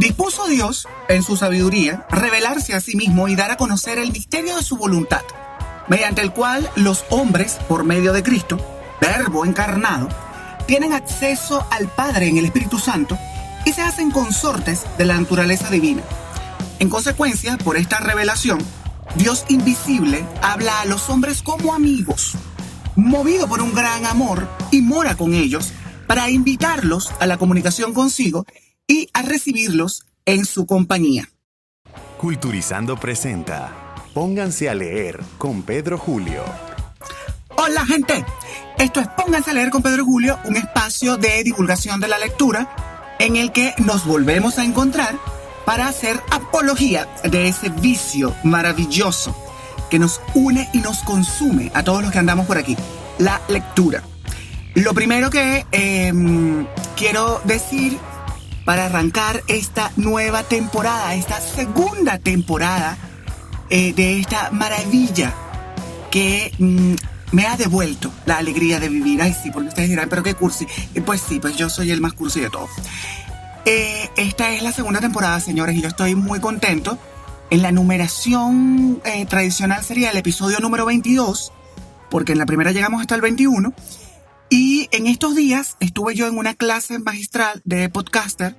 Dispuso Dios, en su sabiduría, revelarse a sí mismo y dar a conocer el misterio de su voluntad, mediante el cual los hombres, por medio de Cristo, Verbo encarnado, tienen acceso al Padre en el Espíritu Santo y se hacen consortes de la naturaleza divina. En consecuencia, por esta revelación, Dios invisible habla a los hombres como amigos, movido por un gran amor, y mora con ellos para invitarlos a la comunicación consigo y a recibirlos en su compañía. Culturizando presenta Pónganse a leer con Pedro Julio. Hola gente, esto es Pónganse a leer con Pedro Julio, un espacio de divulgación de la lectura en el que nos volvemos a encontrar para hacer apología de ese vicio maravilloso que nos une y nos consume a todos los que andamos por aquí, la lectura. Lo primero que quiero decir para arrancar esta nueva temporada, esta segunda temporada de esta maravilla que me ha devuelto la alegría de vivir. Ay, sí, porque ustedes dirán, pero qué cursi. Pues sí, pues yo soy el más cursi de todos. Esta es la segunda temporada, señores, y yo estoy muy contento. En la numeración tradicional sería el episodio número 22, porque en la primera llegamos hasta el 21. Y en estos días estuve yo en una clase magistral de podcaster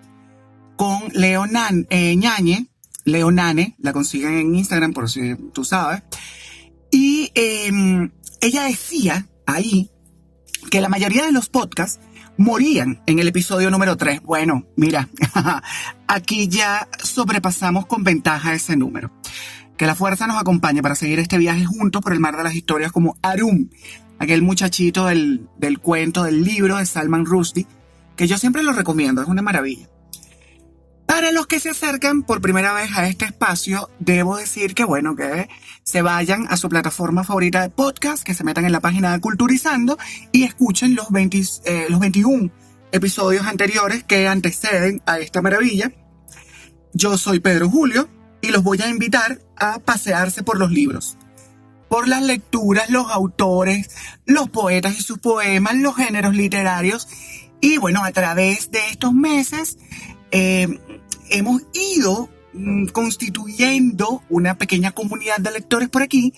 con Leo Ñañe. Leo Nane, la consiguen en Instagram por si tú sabes. Y ella decía ahí que la mayoría de los podcasts morían en el episodio número 3. Bueno, mira, aquí ya sobrepasamos con ventaja ese número. Que la fuerza nos acompañe para seguir este viaje juntos por el mar de las historias como Arum, aquel muchachito del cuento, del libro de Salman Rushdie, que yo siempre lo recomiendo, es una maravilla. Para los que se acercan por primera vez a este espacio, debo decir que bueno, que se vayan a su plataforma favorita de podcast, que se metan en la página de Culturizando y escuchen los 21 episodios anteriores que anteceden a esta maravilla. Yo soy Pedro Julio y los voy a invitar a pasearse por los libros, por las lecturas, los autores, los poetas y sus poemas, los géneros literarios. Y bueno, a través de estos meses hemos ido constituyendo una pequeña comunidad de lectores por aquí,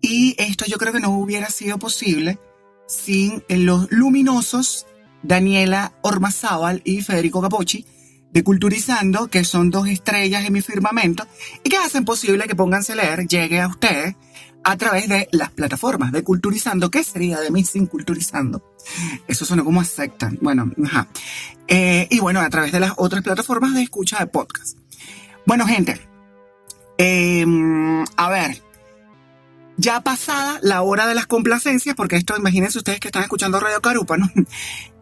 y esto yo creo que no hubiera sido posible sin los luminosos Daniela Ormazábal y Federico Capocci de Culturizando, que son dos estrellas en mi firmamento y que hacen posible que Pónganse a leer llegue a ustedes a través de las plataformas de Culturizando. ¿Qué sería de mí sin Culturizando? Eso suena como a secta. Bueno, ajá. Y bueno, a través de las otras plataformas de escucha de podcast. Bueno, gente, a ver, ya pasada la hora de las complacencias, porque esto, imagínense ustedes que están escuchando Radio Carupa, ¿no?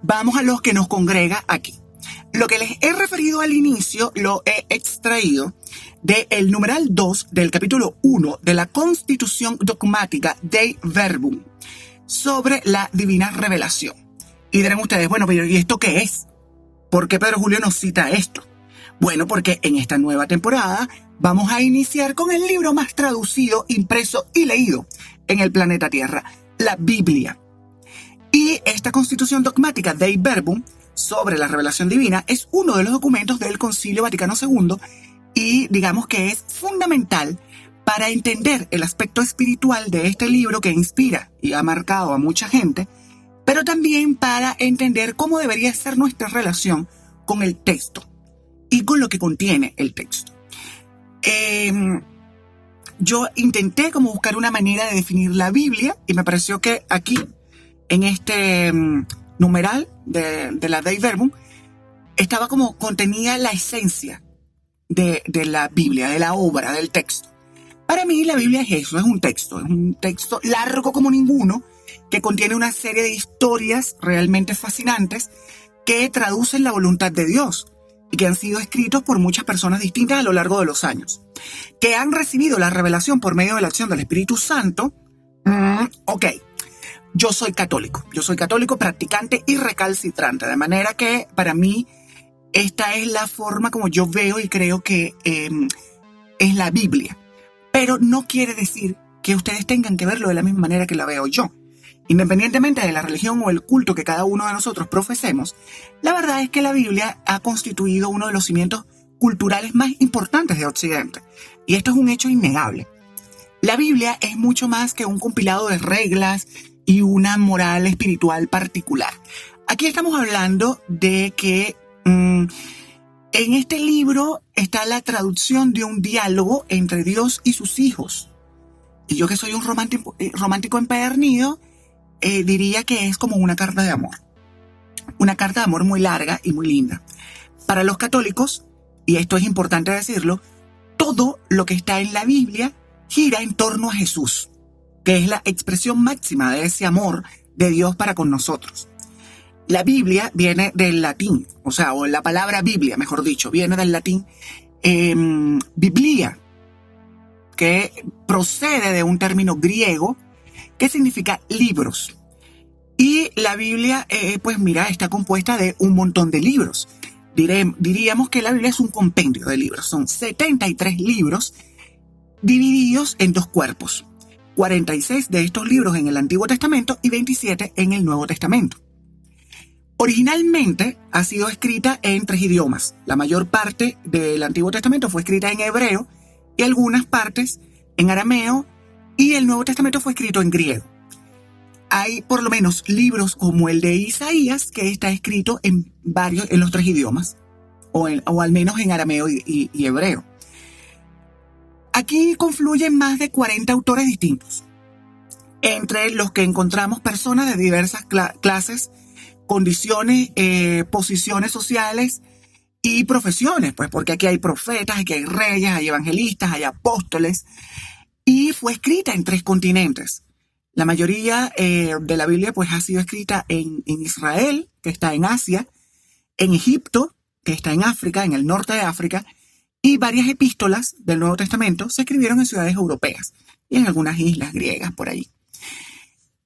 Vamos a lo que nos congrega aquí. Lo que les he referido al inicio lo he extraído del numeral 2 del capítulo 1 de la Constitución Dogmática Dei Verbum sobre la divina revelación. Y dirán ustedes, bueno, pero ¿y esto qué es? ¿Por qué Pedro Julio nos cita esto? Bueno, porque en esta nueva temporada vamos a iniciar con el libro más traducido, impreso y leído en el planeta Tierra, la Biblia. Y esta Constitución Dogmática Dei Verbum sobre la revelación divina es uno de los documentos del Concilio Vaticano II y digamos que es fundamental para entender el aspecto espiritual de este libro que inspira y ha marcado a mucha gente, pero también para entender cómo debería ser nuestra relación con el texto y con lo que contiene el texto. Yo intenté como buscar una manera de definir la Biblia y me pareció que aquí, en este numeral de la Dei Verbum, estaba como contenida la esencia de la Biblia, de la obra, del texto. Para mí la Biblia es eso, es un texto largo como ninguno, que contiene una serie de historias realmente fascinantes que traducen la voluntad de Dios y que han sido escritos por muchas personas distintas a lo largo de los años, que han recibido la revelación por medio de la acción del Espíritu Santo. Ok, yo soy católico practicante y recalcitrante, de manera que para mí esta es la forma como yo veo y creo que es la Biblia. Pero no quiere decir que ustedes tengan que verlo de la misma manera que la veo yo. Independientemente de la religión o el culto que cada uno de nosotros profesemos, la verdad es que la Biblia ha constituido uno de los cimientos culturales más importantes de Occidente. Y esto es un hecho innegable. La Biblia es mucho más que un compilado de reglas y una moral espiritual particular. Aquí estamos hablando de que en este libro está la traducción de un diálogo entre Dios y sus hijos. Y yo, que soy un romántico empedernido, diría que es como una carta de amor. Una carta de amor muy larga y muy linda. Para los católicos, y esto es importante decirlo, todo lo que está en la Biblia gira en torno a Jesús, que es la expresión máxima de ese amor de Dios para con nosotros. La Biblia viene del latín, o la palabra Biblia, mejor dicho, viene del latín biblia, que procede de un término griego que significa libros. Y la Biblia, está compuesta de un montón de libros. Diríamos que la Biblia es un compendio de libros. Son 73 libros divididos en dos cuerpos. 46 de estos libros en el Antiguo Testamento y 27 en el Nuevo Testamento. Originalmente ha sido escrita en 3 idiomas. La mayor parte del Antiguo Testamento fue escrita en hebreo y algunas partes en arameo, y el Nuevo Testamento fue escrito en griego. Hay por lo menos libros como el de Isaías, que está escrito en los 3 idiomas, o al menos en arameo y hebreo. Aquí confluyen más de 40 autores distintos, entre los que encontramos personas de diversas clases, condiciones, posiciones sociales y profesiones, pues porque aquí hay profetas, aquí hay reyes, hay evangelistas, hay apóstoles, y fue escrita en 3 continentes. La mayoría de la Biblia pues ha sido escrita en Israel, que está en Asia, en Egipto, que está en África, en el norte de África, y varias epístolas del Nuevo Testamento se escribieron en ciudades europeas y en algunas islas griegas por ahí.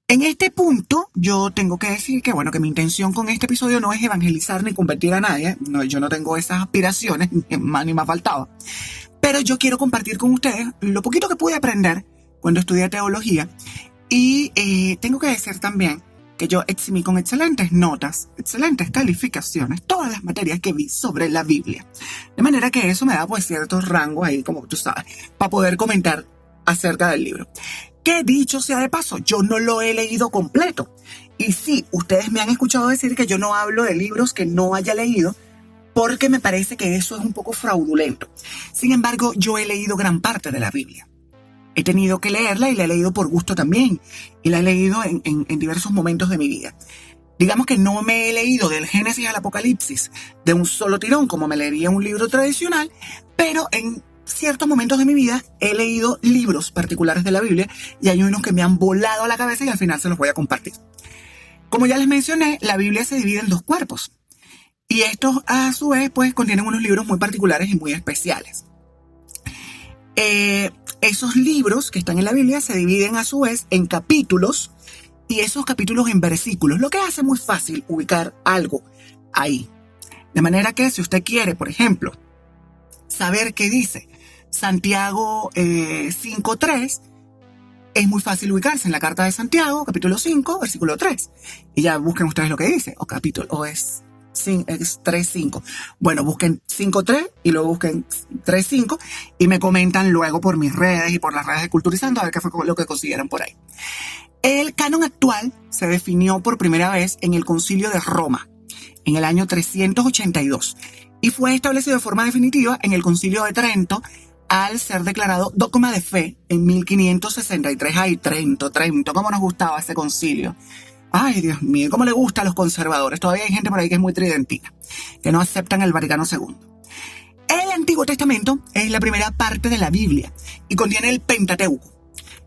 En este punto, yo tengo que decir que mi intención con este episodio no es evangelizar ni convertir a nadie. No, yo no tengo esas aspiraciones, ni más faltaba. Pero yo quiero compartir con ustedes lo poquito que pude aprender cuando estudié teología. Y tengo que decir también que yo eximí con excelentes notas, excelentes calificaciones, todas las materias que vi sobre la Biblia. De manera que eso me da pues ciertos rangos ahí, como tú sabes, para poder comentar acerca del libro. Que dicho sea de paso, yo no lo he leído completo. Y sí, ustedes me han escuchado decir que yo no hablo de libros que no haya leído, porque me parece que eso es un poco fraudulento. Sin embargo, yo he leído gran parte de la Biblia. He tenido que leerla y la he leído por gusto también. Y la he leído en diversos momentos de mi vida. Digamos que no me he leído del Génesis al Apocalipsis de un solo tirón, como me leería un libro tradicional, pero en ciertos momentos de mi vida he leído libros particulares de la Biblia y hay unos que me han volado a la cabeza y al final se los voy a compartir. Como ya les mencioné, la Biblia se divide en 2 cuerpos. Y estos, a su vez, pues contienen unos libros muy particulares y muy especiales. Esos libros que están en la Biblia se dividen a su vez en capítulos y esos capítulos en versículos, lo que hace muy fácil ubicar algo ahí. De manera que si usted quiere, por ejemplo, saber qué dice Santiago 5.3, es muy fácil ubicarse en la carta de Santiago, capítulo 5, versículo 3. Y ya busquen ustedes lo que dice, o es 3.5. Bueno, busquen 5.3 y luego busquen 3.5 y me comentan luego por mis redes y por las redes de Culturizando a ver qué fue lo que consiguieron por ahí. El canon actual se definió por primera vez en el Concilio de Roma, en el año 382, y fue establecido de forma definitiva en el Concilio de Trento al ser declarado dogma de fe en 1563. Ay, Trento, cómo nos gustaba ese concilio. Ay, Dios mío, cómo le gusta a los conservadores. Todavía hay gente por ahí que es muy tridentina, que no aceptan el Vaticano II. El Antiguo Testamento es la primera parte de la Biblia y contiene el Pentateuco.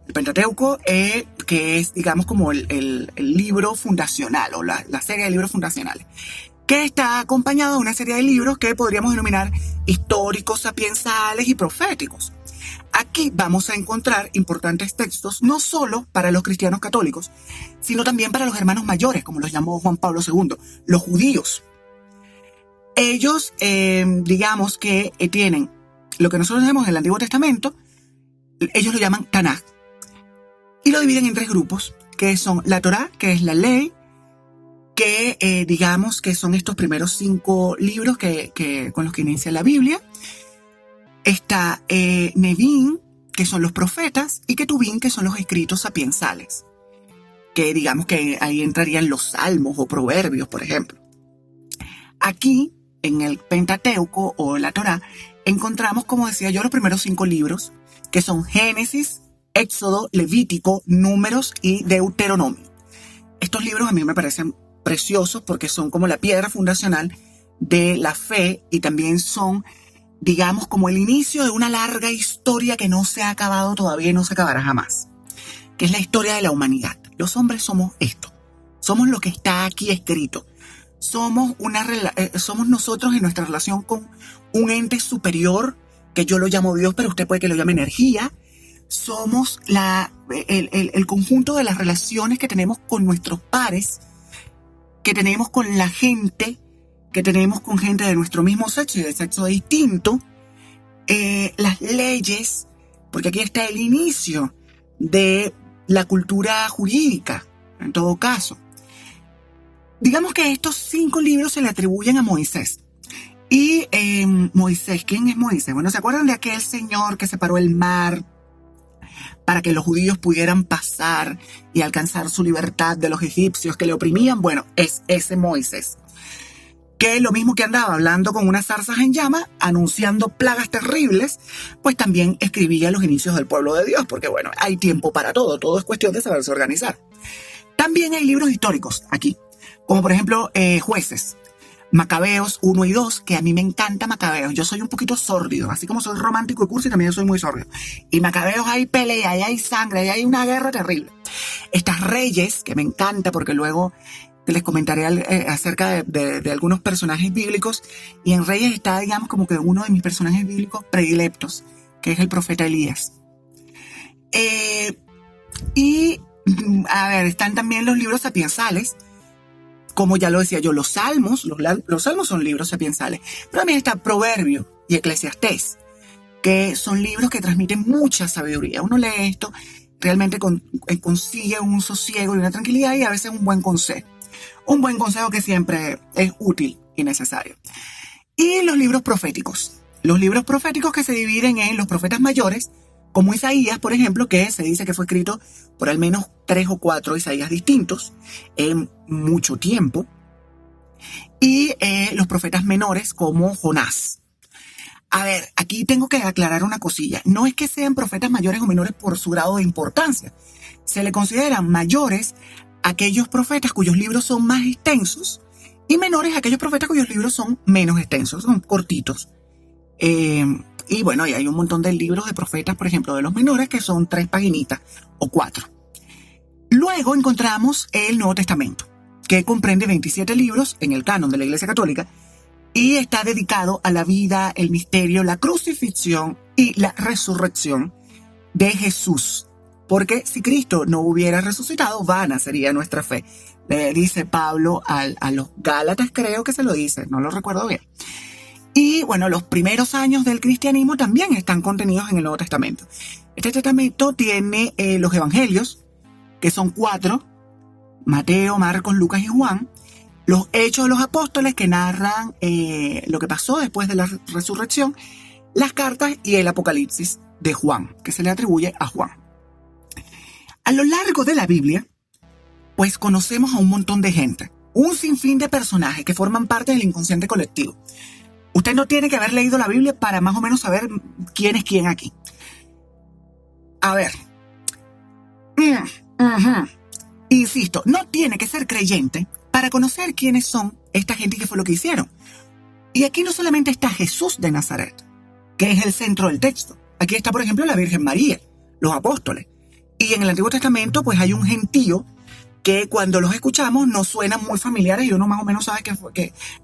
El Pentateuco, que es, digamos, como el libro fundacional o la serie de libros fundacionales, que está acompañado de una serie de libros que podríamos denominar históricos, sapiensales y proféticos. Aquí vamos a encontrar importantes textos no solo para los cristianos católicos, sino también para los hermanos mayores, como los llamó Juan Pablo II, los judíos. Ellos, digamos que tienen lo que nosotros tenemos en el Antiguo Testamento, ellos lo llaman Tanaj, y lo dividen en 3 grupos, que son la Torá, que es la ley, que digamos que son estos primeros 5 libros con los que inicia la Biblia. Está Nevi'im, que son los profetas, y Ketuvim, que son los escritos sapiensales, que digamos que ahí entrarían los salmos o proverbios, por ejemplo. Aquí, en el Pentateuco o la Torá, encontramos, como decía yo, los primeros 5 libros, que son Génesis, Éxodo, Levítico, Números y Deuteronomio. Estos libros a mí me parecen preciosos porque son como la piedra fundacional de la fe y también son, digamos, como el inicio de una larga historia que no se ha acabado todavía y no se acabará jamás, que es la historia de la humanidad. Los hombres somos esto, somos lo que está aquí escrito. Somos nosotros en nuestra relación con un ente superior, que yo lo llamo Dios, pero usted puede que lo llame energía. Somos el conjunto de las relaciones que tenemos con nuestros pares, que tenemos con la gente, que tenemos con gente de nuestro mismo sexo y de sexo distinto. Las leyes, porque aquí está el inicio de la cultura jurídica, en todo caso. Digamos que estos 5 libros se le atribuyen a Moisés. Y Moisés, ¿quién es Moisés? Bueno, ¿se acuerdan de aquel señor que separó el mar para que los judíos pudieran pasar y alcanzar su libertad de los egipcios que le oprimían? Bueno, es ese Moisés, que lo mismo que andaba hablando con unas zarzas en llama, anunciando plagas terribles, pues también escribía los inicios del pueblo de Dios, porque bueno, hay tiempo para todo es cuestión de saberse organizar. También hay libros históricos aquí, como por ejemplo Jueces, Macabeos 1 y 2, que a mí me encanta Macabeos. Yo soy un poquito sórdido, así como soy romántico y cursi, también soy muy sórdido. Y Macabeos hay pelea, y hay sangre, y hay una guerra terrible. Estas Reyes, que me encanta porque luego les comentaré acerca de algunos personajes bíblicos. Y en Reyes está, digamos, como que uno de mis personajes bíblicos predilectos, que es el profeta Elías. Están también los libros sapiensales, como ya lo decía yo, los salmos. Los salmos son libros sapiensales, pero también está Proverbio y Eclesiastés, que son libros que transmiten mucha sabiduría. Uno lee esto, realmente consigue un sosiego y una tranquilidad y a veces un buen consejo. Un buen consejo que siempre es útil y necesario. Y los libros proféticos. Los libros proféticos que se dividen en los profetas mayores, como Isaías, por ejemplo, que se dice que fue escrito por al menos 3 o 4 Isaías distintos en mucho tiempo. Y los profetas menores como Jonás. A ver, aquí tengo que aclarar una cosilla. No es que sean profetas mayores o menores por su grado de importancia. Se le consideran mayores aquellos profetas cuyos libros son más extensos y menores aquellos profetas cuyos libros son menos extensos, son cortitos. Y bueno, y hay un montón de libros de profetas, por ejemplo, de los menores, que son 3 paginitas o 4. Luego encontramos el Nuevo Testamento, que comprende 27 libros en el canon de la Iglesia Católica y está dedicado a la vida, el misterio, la crucifixión y la resurrección de Jesús. Porque si Cristo no hubiera resucitado, vana sería nuestra fe. Le dice Pablo a los Gálatas, creo que se lo dice, no lo recuerdo bien. Y bueno, los primeros años del cristianismo también están contenidos en el Nuevo Testamento. Este testamento tiene los evangelios, que son 4, Mateo, Marcos, Lucas y Juan, los hechos de los apóstoles que narran lo que pasó después de la resurrección, las cartas y el Apocalipsis de Juan, que se le atribuye a Juan. A lo largo de la Biblia, pues conocemos a un montón de gente, un sinfín de personajes que forman parte del inconsciente colectivo. Usted no tiene que haber leído la Biblia para más o menos saber quién es quién aquí. A ver. Insisto, no tiene que ser creyente para conocer quiénes son esta gente y qué fue lo que hicieron. Y aquí no solamente está Jesús de Nazaret, que es el centro del texto. Aquí está, por ejemplo, la Virgen María, los apóstoles. Y en el Antiguo Testamento, pues hay un gentío que cuando los escuchamos nos suenan muy familiares y uno más o menos sabe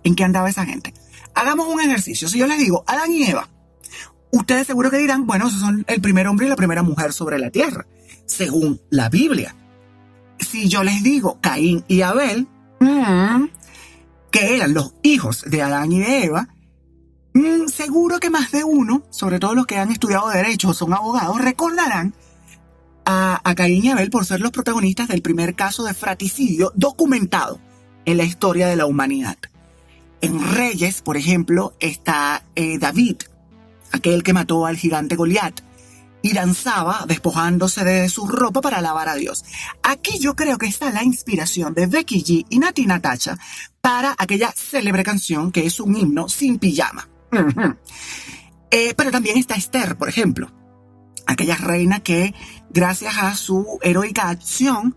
en qué andaba esa gente. Hagamos un ejercicio. Si yo les digo Adán y Eva, ustedes seguro que dirán, bueno, esos son el primer hombre y la primera mujer sobre la tierra, según la Biblia. Si yo les digo Caín y Abel, que eran los hijos de Adán y de Eva, seguro que más de uno, sobre todo los que han estudiado derecho o son abogados, recordarán a Caín y Abel por ser los protagonistas del primer caso de fratricidio documentado en la historia de la humanidad. En Reyes, por ejemplo, está David, aquel que mató al gigante Goliat y danzaba despojándose de su ropa para alabar a Dios. Aquí yo creo que está la inspiración de Becky G y Nati Natasha para aquella célebre canción que es un himno sin pijama. Pero también está Esther, por ejemplo, aquella reina que, gracias a su heroica acción,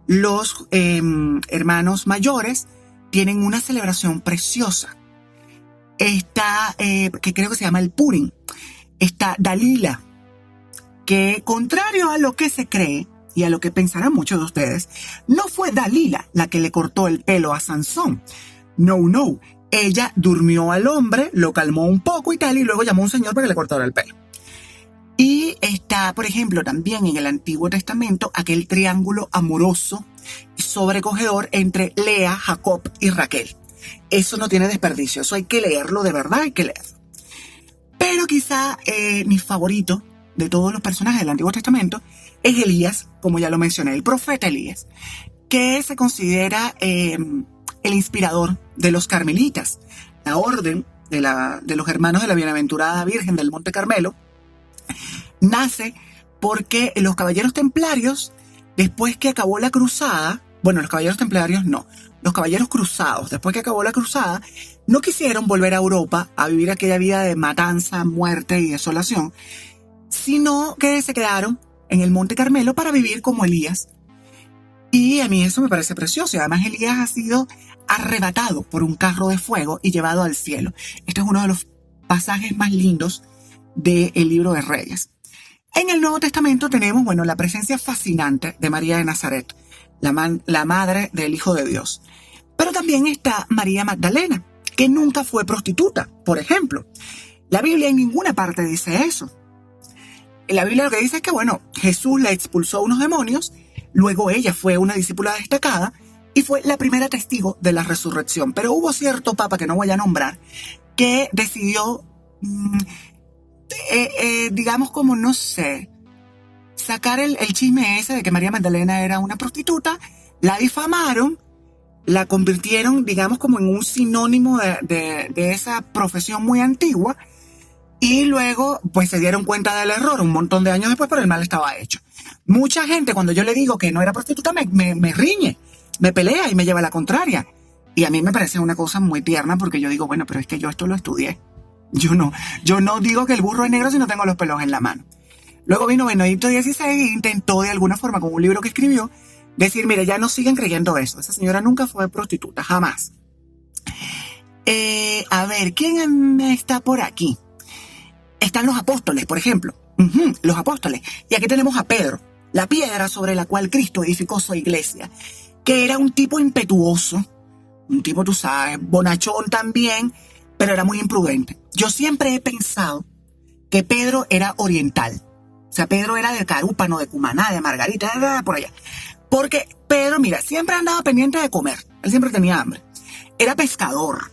los hermanos mayores tienen una celebración preciosa. Está, que creo que se llama el Purim. Está Dalila, que contrario a lo que se cree y a lo que pensarán muchos de ustedes, no fue Dalila la que le cortó el pelo a Sansón. No. Ella durmió al hombre, lo calmó un poco y tal, y luego llamó a un señor para que le cortara el pelo. Y está, por ejemplo, también en el Antiguo Testamento, aquel triángulo amoroso y sobrecogedor entre Lea, Jacob y Raquel. Eso no tiene desperdicio, eso hay que leerlo, de verdad hay que leerlo. Pero quizá mi favorito de todos los personajes del Antiguo Testamento es Elías, como ya lo mencioné, el profeta Elías, que se considera el inspirador de los carmelitas, la orden de los hermanos de la Bienaventurada Virgen del Monte Carmelo. Nace porque los caballeros templarios, después que acabó la cruzada, bueno, los caballeros templarios no, los caballeros cruzados, después que acabó la cruzada, no quisieron volver a Europa a vivir aquella vida de matanza, muerte y desolación, sino que se quedaron en el Monte Carmelo para vivir como Elías. Y a mí eso me parece precioso. Y además Elías ha sido arrebatado por un carro de fuego y llevado al cielo. Este es uno de los pasajes más lindos del libro de Reyes. En el Nuevo Testamento tenemos, bueno, la presencia fascinante de María de Nazaret, la madre del Hijo de Dios. Pero también está María Magdalena, que nunca fue prostituta, por ejemplo. La Biblia en ninguna parte dice eso. La Biblia lo que dice es que, bueno, Jesús la expulsó a unos demonios, luego ella fue una discípula destacada y fue la primera testigo de la resurrección. Pero hubo cierto papa, que no voy a nombrar, que decidió, digamos como, no sé, sacar el chisme ese de que María Magdalena era una prostituta, la difamaron, la convirtieron, digamos, como en un sinónimo de esa profesión muy antigua, y luego pues se dieron cuenta del error un montón de años después, pero el mal estaba hecho. Mucha gente, cuando yo le digo que no era prostituta, me riñe, me pelea y me lleva a la contraria. Y a mí me parece una cosa muy tierna, porque yo digo, bueno, pero es que yo esto lo estudié. Yo no digo que el burro es negro si no tengo los pelos en la mano. Luego vino Benedicto XVI e intentó de alguna forma, con un libro que escribió, decir, mire, ya no siguen creyendo eso. Esa señora nunca fue prostituta, jamás. A ver, ¿quién está por aquí? Están los apóstoles, por ejemplo. Los apóstoles. Y aquí tenemos a Pedro, la piedra sobre la cual Cristo edificó su iglesia, que era un tipo impetuoso, un tipo, tú sabes, bonachón también, pero era muy imprudente. Yo siempre he pensado que Pedro era oriental. O sea, Pedro era de Carúpano, de Cumaná, de Margarita, por allá. Porque Pedro, mira, siempre andaba pendiente de comer. Él siempre tenía hambre. Era pescador.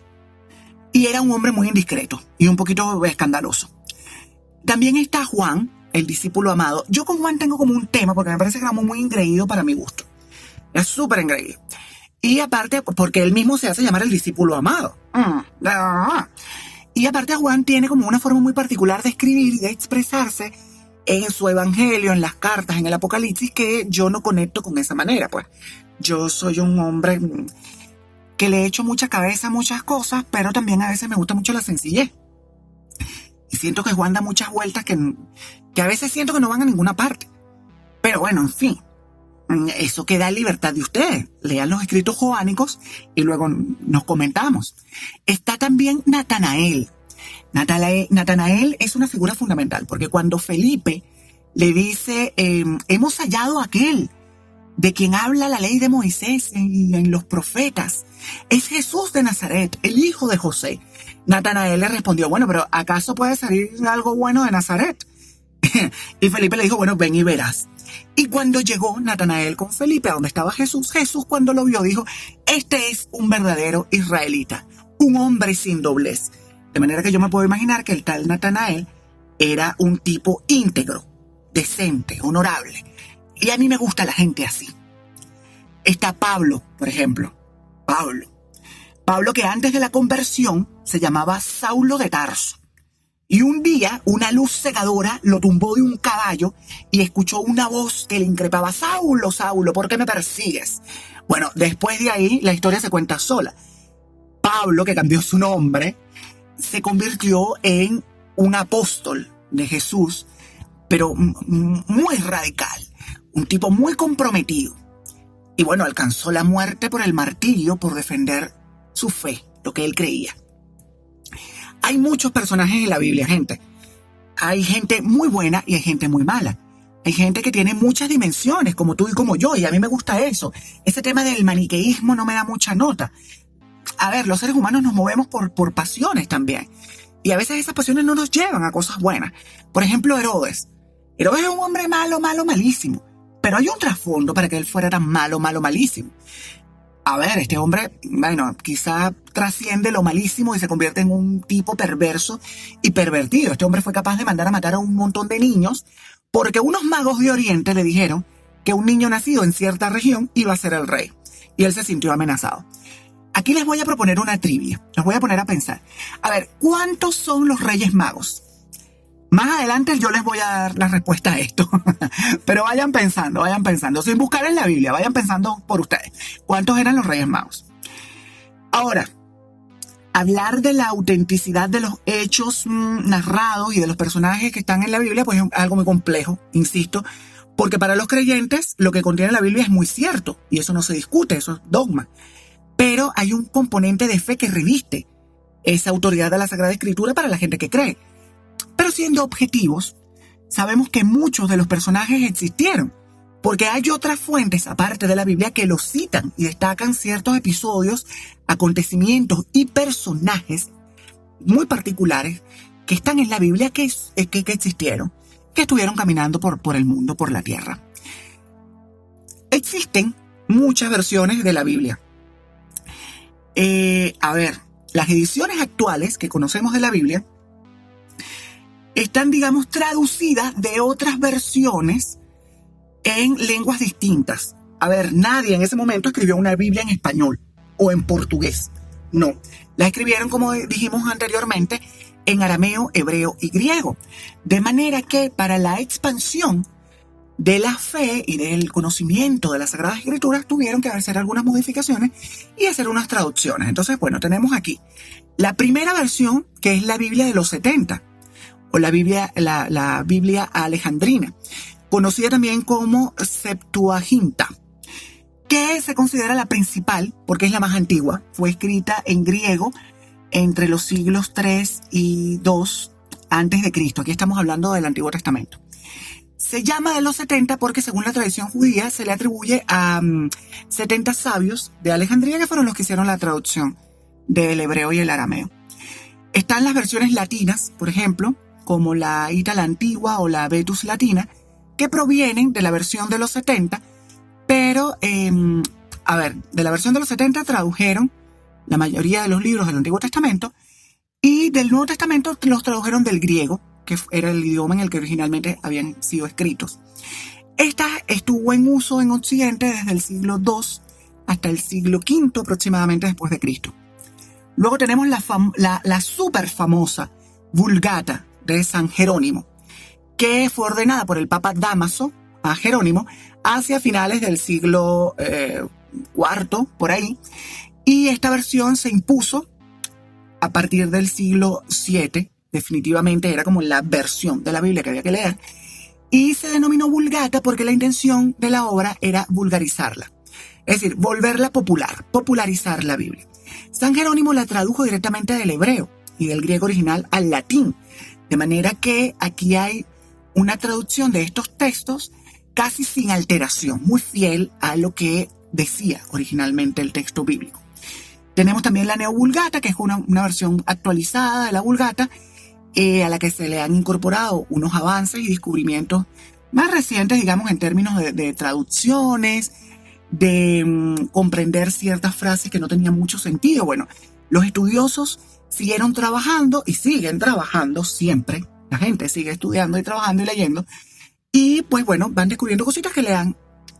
Y era un hombre muy indiscreto y un poquito escandaloso. También está Juan, el discípulo amado. Yo con Juan tengo como un tema, porque me parece que era muy engreído para mi gusto. Es súper engreído. Y aparte, porque él mismo se hace llamar el discípulo amado. Y aparte Juan tiene como una forma muy particular de escribir y de expresarse en su evangelio, en las cartas, en el Apocalipsis, que yo no conecto con esa manera, pues. Yo soy un hombre que le echo mucha cabeza a muchas cosas, pero también a veces me gusta mucho la sencillez. Y siento que Juan da muchas vueltas que a veces siento que no van a ninguna parte. Pero bueno, en fin, eso queda en libertad de ustedes. Lean los escritos joánicos y luego nos comentamos. Está también Natanael. Natanael es una figura fundamental, porque cuando Felipe le dice, hemos hallado a aquel de quien habla la ley de Moisés y en los profetas, es Jesús de Nazaret, el hijo de José. Natanael le respondió, bueno, pero ¿acaso puede salir algo bueno de Nazaret? Y Felipe le dijo, bueno, ven y verás. Y cuando llegó Natanael con Felipe a donde estaba Jesús, Jesús cuando lo vio dijo, este es un verdadero israelita, un hombre sin doblez. De manera que yo me puedo imaginar que el tal Natanael era un tipo íntegro, decente, honorable. Y a mí me gusta la gente así. Está Pablo, por ejemplo. Pablo. Pablo, que antes de la conversión se llamaba Saulo de Tarso. Y un día una luz cegadora lo tumbó de un caballo y escuchó una voz que le increpaba: Saulo, Saulo, ¿por qué me persigues? Bueno, después de ahí la historia se cuenta sola. Pablo, que cambió su nombre, se convirtió en un apóstol de Jesús, pero muy radical, un tipo muy comprometido. Y bueno, alcanzó la muerte por el martirio por defender su fe, lo que él creía. Hay muchos personajes en la Biblia, gente. Hay gente muy buena y hay gente muy mala. Hay gente que tiene muchas dimensiones, como tú y como yo, y a mí me gusta eso. Ese tema del maniqueísmo no me da mucha nota. A ver, los seres humanos nos movemos por pasiones también. Y a veces esas pasiones no nos llevan a cosas buenas. Por ejemplo, Herodes. Herodes es un hombre malo, malísimo. Pero hay un trasfondo para que él fuera tan malo, malísimo. A ver, este hombre, bueno, quizá trasciende lo malísimo y se convierte en un tipo perverso y pervertido. Este hombre fue capaz de mandar a matar a un montón de niños porque unos magos de Oriente le dijeron que un niño nacido en cierta región iba a ser el rey. Y él se sintió amenazado. Aquí les voy a proponer una trivia. Los voy a poner a pensar. A ver, ¿cuántos son los Reyes Magos? Más adelante yo les voy a dar la respuesta a esto. Pero vayan pensando. Sin buscar en la Biblia, vayan pensando por ustedes. ¿Cuántos eran los Reyes Magos? Ahora, hablar de la autenticidad de los hechos narrados y de los personajes que están en la Biblia, pues es algo muy complejo, insisto, porque para los creyentes lo que contiene la Biblia es muy cierto, y eso no se discute, eso es dogma. Pero hay un componente de fe que reviste esa autoridad de la Sagrada Escritura para la gente que cree. Pero siendo objetivos, sabemos que muchos de los personajes existieron, porque hay otras fuentes, aparte de la Biblia, que los citan y destacan ciertos episodios, acontecimientos y personajes muy particulares que están en la Biblia que existieron, que estuvieron caminando por el mundo, por la tierra. Existen muchas versiones de la Biblia. Las ediciones actuales que conocemos de la Biblia están, digamos, traducidas de otras versiones en lenguas distintas. A ver, nadie en ese momento escribió una Biblia en español o en portugués. No, la escribieron, como dijimos anteriormente, en arameo, hebreo y griego. De manera que para la expansión de la fe y del conocimiento de las Sagradas Escrituras tuvieron que hacer algunas modificaciones y hacer unas traducciones. Entonces, bueno, tenemos aquí la primera versión, que es la Biblia de los 70, o la Biblia alejandrina, conocida también como Septuaginta, que se considera la principal porque es la más antigua. Fue escrita en griego entre los siglos 3 y 2 antes de Cristo. Aquí estamos hablando del Antiguo Testamento. Se llama de los 70 porque, según la tradición judía, se le atribuye a 70 sabios de Alejandría que fueron los que hicieron la traducción del hebreo y el arameo. Están las versiones latinas, por ejemplo, como la Ítala Antigua o la Vetus Latina, que provienen de la versión de los 70, pero, de la versión de los 70 tradujeron la mayoría de los libros del Antiguo Testamento, y del Nuevo Testamento los tradujeron del griego, que era el idioma en el que originalmente habían sido escritos. Esta estuvo en uso en Occidente desde el siglo II hasta el siglo V aproximadamente después de Cristo. Luego tenemos la súper famosa Vulgata de San Jerónimo, que fue ordenada por el Papa Dámaso a Jerónimo hacia finales del siglo IV, por ahí, y esta versión se impuso a partir del siglo VII. Definitivamente era como la versión de la Biblia que había que leer, y se denominó Vulgata porque la intención de la obra era vulgarizarla, es decir, volverla popular, popularizar la Biblia. San Jerónimo la tradujo directamente del hebreo y del griego original al latín, de manera que aquí hay una traducción de estos textos casi sin alteración, muy fiel a lo que decía originalmente el texto bíblico. Tenemos también la Neovulgata, que es una versión actualizada de la Vulgata, a la que se le han incorporado unos avances y descubrimientos más recientes, digamos, en términos de traducciones, de comprender ciertas frases que no tenían mucho sentido. Bueno, los estudiosos siguieron trabajando y siguen trabajando siempre. La gente sigue estudiando y trabajando y leyendo. Y pues bueno, van descubriendo cositas que le han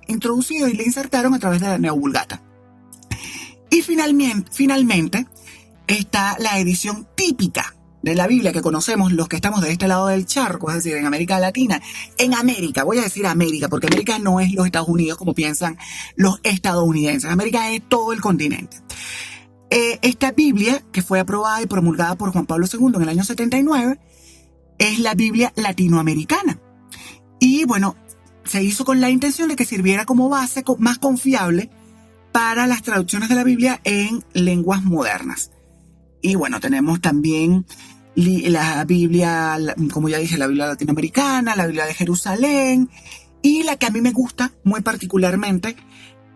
introducido y le insertaron a través de la Neovulgata. Y finalmente está la edición típica de la Biblia que conocemos los que estamos de este lado del charco, es decir, en América Latina. En América, voy a decir América, porque América no es los Estados Unidos como piensan los estadounidenses. América es todo el continente. Esta Biblia, que fue aprobada y promulgada por Juan Pablo II en el año 79, es la Biblia latinoamericana. Y bueno, se hizo con la intención de que sirviera como base más confiable para las traducciones de la Biblia en lenguas modernas. Y bueno, tenemos también la Biblia, como ya dije, la Biblia latinoamericana, la Biblia de Jerusalén, y la que a mí me gusta muy particularmente,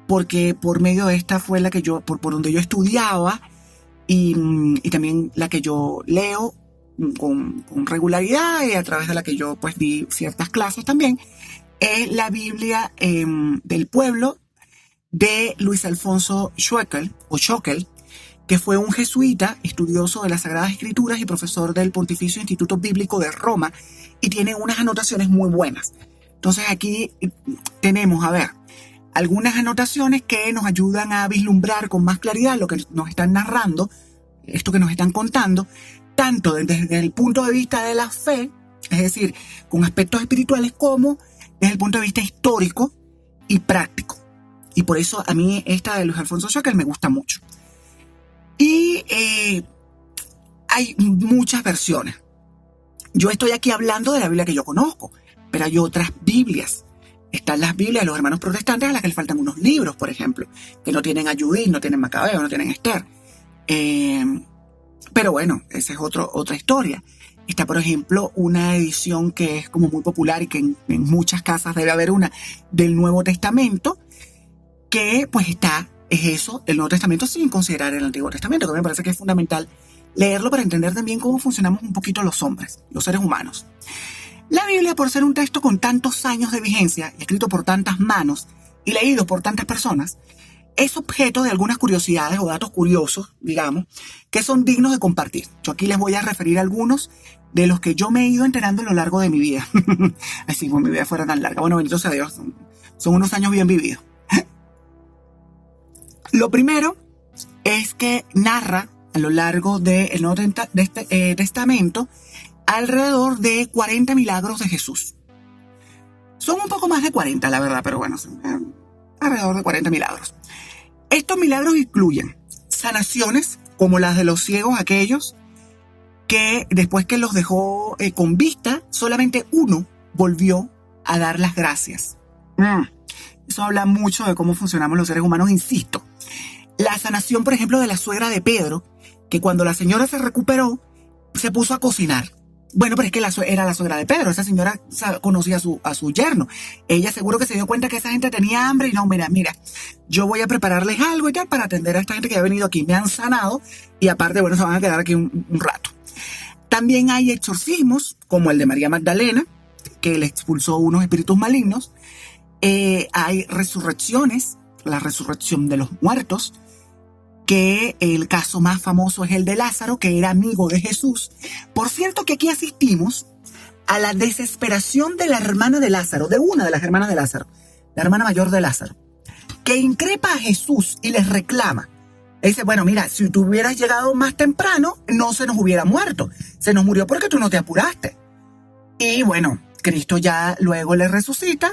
porque por medio de esta fue la que yo, por donde yo estudiaba, y también la que yo leo con regularidad, y a través de la que yo pues di ciertas clases también, es la Biblia del pueblo de Luis Alfonso Schockel, que fue un jesuita, estudioso de las Sagradas Escrituras y profesor del Pontificio Instituto Bíblico de Roma, y tiene unas anotaciones muy buenas. Entonces aquí tenemos, a ver, algunas anotaciones que nos ayudan a vislumbrar con más claridad lo que nos están narrando, esto que nos están contando, tanto desde el punto de vista de la fe, es decir, con aspectos espirituales, como desde el punto de vista histórico y práctico. Y por eso a mí esta de Luis Alfonso Schockel me gusta mucho. Y hay muchas versiones. Yo estoy aquí hablando de la Biblia que yo conozco, pero hay otras Biblias. Están las Biblias de los hermanos protestantes a las que les faltan unos libros, por ejemplo, que no tienen a Judith, no tienen Macabeo, no tienen Esther. Pero bueno, esa es otra historia. Está, por ejemplo, una edición que es como muy popular y que en muchas casas debe haber una del Nuevo Testamento, que pues es eso, el Nuevo Testamento sin considerar el Antiguo Testamento, que me parece que es fundamental leerlo para entender también cómo funcionamos un poquito los hombres, los seres humanos. La Biblia, por ser un texto con tantos años de vigencia, escrito por tantas manos y leído por tantas personas, es objeto de algunas curiosidades o datos curiosos, digamos, que son dignos de compartir. Yo aquí les voy a referir algunos de los que yo me he ido enterando a lo largo de mi vida. Así como mi vida fuera tan larga. Bueno, bendito sea Dios, son unos años bien vividos. Lo primero es que narra a lo largo del Nuevo Testamento alrededor de 40 milagros de Jesús. Son un poco más de 40, la verdad, pero bueno, son alrededor de 40 milagros. Estos milagros incluyen sanaciones, como las de los ciegos aquellos, que después que los dejó con vista, solamente uno volvió a dar las gracias. Eso habla mucho de cómo funcionamos los seres humanos, insisto. La sanación, por ejemplo, de la suegra de Pedro, que cuando la señora se recuperó, se puso a cocinar. Bueno, pero es que era la suegra de Pedro. Esa señora conocía a su yerno. Ella seguro que se dio cuenta que esa gente tenía hambre y no, mira, yo voy a prepararles algo y tal para atender a esta gente que ha venido aquí. Me han sanado y aparte, bueno, se van a quedar aquí un rato. También hay exorcismos, como el de María Magdalena, que le expulsó unos espíritus malignos. Hay resurrecciones, la resurrección de los muertos, que el caso más famoso es el de Lázaro, que era amigo de Jesús. Por cierto que aquí asistimos a la desesperación de la hermana de Lázaro, de una de las hermanas de Lázaro, la hermana mayor de Lázaro, que increpa a Jesús y les reclama. Le dice, bueno, mira, si tú hubieras llegado más temprano, no se nos hubiera muerto. Se nos murió porque tú no te apuraste. Y bueno, Cristo ya luego le resucita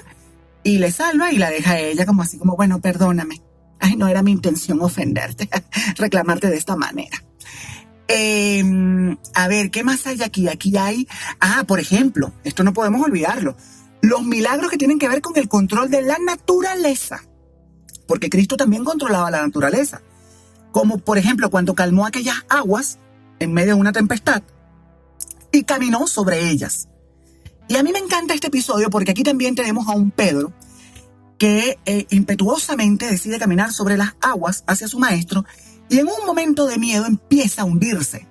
y le salva y la deja a ella como así como, bueno, perdóname. Ay, no era mi intención ofenderte, reclamarte de esta manera. A ver, ¿qué más hay aquí? Aquí hay, por ejemplo, esto no podemos olvidarlo, los milagros que tienen que ver con el control de la naturaleza, porque Cristo también controlaba la naturaleza, como por ejemplo cuando calmó aquellas aguas en medio de una tempestad y caminó sobre ellas. Y a mí me encanta este episodio porque aquí también tenemos a un Pedro que impetuosamente decide caminar sobre las aguas hacia su maestro y en un momento de miedo empieza a hundirse.